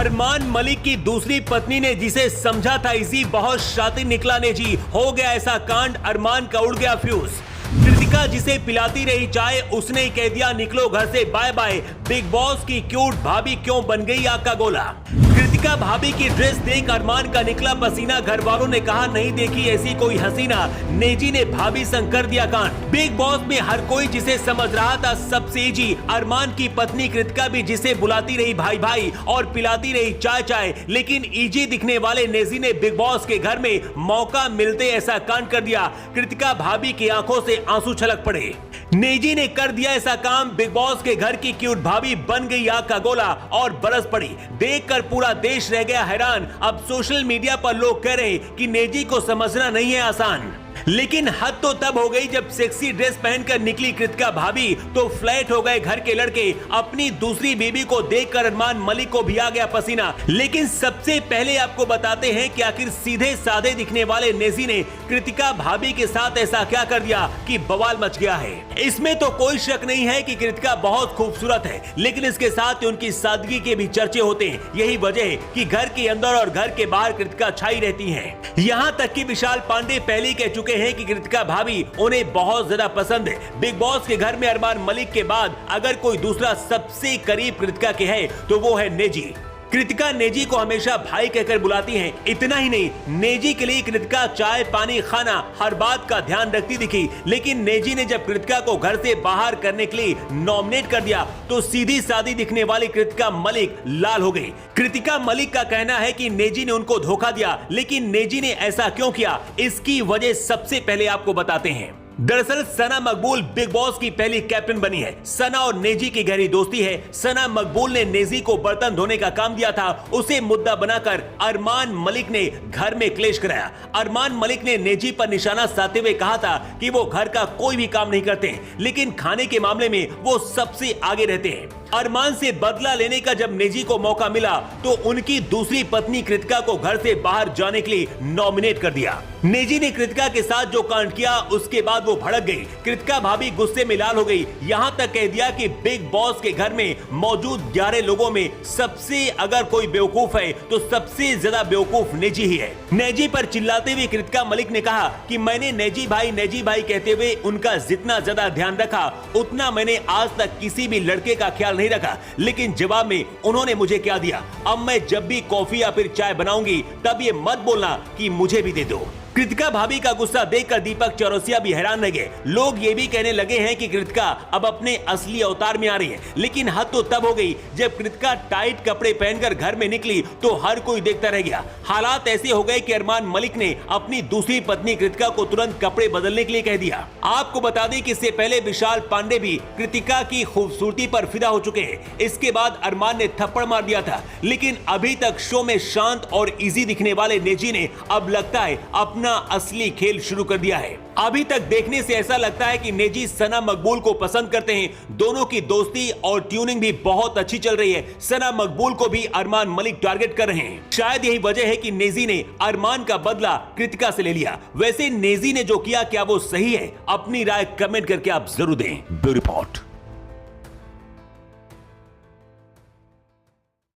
अरमान मलिक की दूसरी पत्नी ने जिसे समझा था इसी बहुत शातिर निकला नेजी, हो गया ऐसा कांड, अरमान का उड़ गया फ्यूज। कृतिका जिसे पिलाती रही चाय, उसने ही कह दिया निकलो घर से बाय बाय। बिग बॉस की क्यूट भाभी क्यों बन गई आग का गोला। कृतिका भाभी की ड्रेस देख अरमान का निकला पसीना, घर वालों ने कहा नहीं देखी ऐसी कोई हसीना। नेजी ने भाभी संग कर दिया कांड। बिग बॉस में हर कोई जिसे समझ रहा था सबसे इजी, अरमान की पत्नी कृतिका भी जिसे बुलाती रही भाई भाई और पिलाती रही चाय चाय, लेकिन इजी दिखने वाले नेजी ने बिग बॉस के घर में मौका मिलते ऐसा कांड कर दिया। कृतिका भाभी की आंखों से आंसू छलक पड़े। नेजी ने कर दिया ऐसा काम, बिग बॉस के घर की क्यूट भाभी बन गई आग का गोला और बरस पड़ी। देखकर पूरा देश रह गया हैरान। अब सोशल मीडिया पर लोग कह रहे कि नेजी को समझना नहीं है आसान, लेकिन हद तो तब हो गई जब सेक्सी ड्रेस पहनकर निकली कृतिका भाभी तो फ्लैट हो गए घर के लड़के। अपनी दूसरी बीबी को देखकर अरमान मलिक को भी आ गया पसीना। लेकिन सबसे पहले आपको बताते हैं कि आखिर सीधे साधे दिखने वाले नेजी ने कृतिका भाभी के साथ ऐसा क्या कर दिया कि बवाल मच गया है। इसमें तो कोई शक नहीं है कि कृतिका बहुत खूबसूरत है, लेकिन इसके साथ उनकी सादगी के भी चर्चे होते हैं। यही वजह है कि घर के अंदर और घर के बाहर कृतिका छाई रहती है। यहाँ तक कि विशाल पांडे पहले कह चुके हैं कि कृतिका भाभी उन्हें बहुत ज्यादा पसंद है। बिग बॉस के घर में अरमान मलिक के बाद अगर कोई दूसरा सबसे करीब कृतिका के है तो वो है नेजी। कृतिका नेजी को हमेशा भाई कहकर बुलाती हैं। इतना ही नहीं, नेजी के लिए कृतिका चाय पानी खाना हर बात का ध्यान रखती दिखी। लेकिन नेजी ने जब कृतिका को घर से बाहर करने के लिए नॉमिनेट कर दिया तो सीधी सादी दिखने वाली कृतिका मलिक लाल हो गई। कृतिका मलिक का कहना है कि नेजी ने उनको धोखा दिया, लेकिन नेजी ने ऐसा क्यों किया इसकी वजह सबसे पहले आपको बताते हैं। दरअसल सना मकबूल बिग बॉस की पहली कैप्टन बनी है। सना और नेजी की गहरी दोस्ती है। सना मकबूल ने नेजी को बर्तन धोने का काम दिया था। उसे मुद्दा बनाकर अरमान मलिक ने घर में क्लेश कराया। अरमान मलिक ने नेजी पर निशाना साधते हुए कहा था कि वो घर का कोई भी काम नहीं करते, लेकिन खाने के मामले में वो सबसे आगे रहते हैं। अरमान से बदला लेने का जब नेजी को मौका मिला तो उनकी दूसरी पत्नी कृतिका को घर से बाहर जाने के लिए नॉमिनेट कर दिया। नेजी ने कृतिका के साथ जो कांड किया उसके बाद वो भड़क गई। कृतिका भाभी गुस्से में लाल हो गई। यहाँ तक कह दिया कि बिग बॉस के घर में मौजूद 11 लोगों में सबसे अगर कोई बेवकूफ है तो सबसे ज्यादा बेवकूफ नेजी ही है। नेजी पर चिल्लाते हुए कृतिका मलिक ने कहा कि मैंने नेजी भाई कहते हुए उनका जितना ज्यादा ध्यान रखा उतना मैंने आज तक किसी भी लड़के का ख्याल नहीं रखा, लेकिन जवाब में उन्होंने मुझे क्या दिया। अब मैं जब भी कॉफी या फिर चाय बनाऊंगी तब ये मत बोलना कि मुझे भी दे दो। कृतिका भाभी का गुस्सा देखकर दीपक चौरसिया भी हैरान रह गए। लोग ये भी कहने लगे हैं कि कृतिका अब अपने असली अवतार में आ रही है, लेकिन हद तो तब हो गई जब कृतिका टाइट कपड़े पहनकर घर में निकली तो हर कोई देखता रह गया। हालात ऐसे हो गए कि अरमान मलिक ने अपनी दूसरी पत्नी कृतिका को तुरंत कपड़े बदलने के लिए कह दिया। आपको बता दें कि इससे पहले विशाल पांडे भी कृतिका की खूबसूरती पर फिदा हो चुके हैं। इसके बाद अरमान ने थप्पड़ मार दिया था, लेकिन अभी तक शो में शांत और इजी दिखने वाले नेजी ने अब लगता है अपना असली खेल शुरू कर दिया है। अभी तक देखने से ऐसा लगता है कि नेजी सना मकबूल को पसंद करते हैं। दोनों की दोस्ती और ट्यूनिंग भी बहुत अच्छी चल रही है। सना मकबूल को भी अरमान मलिक टारगेट कर रहे हैं। शायद यही वजह है कि नेजी ने अरमान का बदला कृतिका से ले लिया। वैसे नेजी ने जो किया क्या वो सही है? अपनी राय कमेंट करके आप जरूर दें। Bureau report.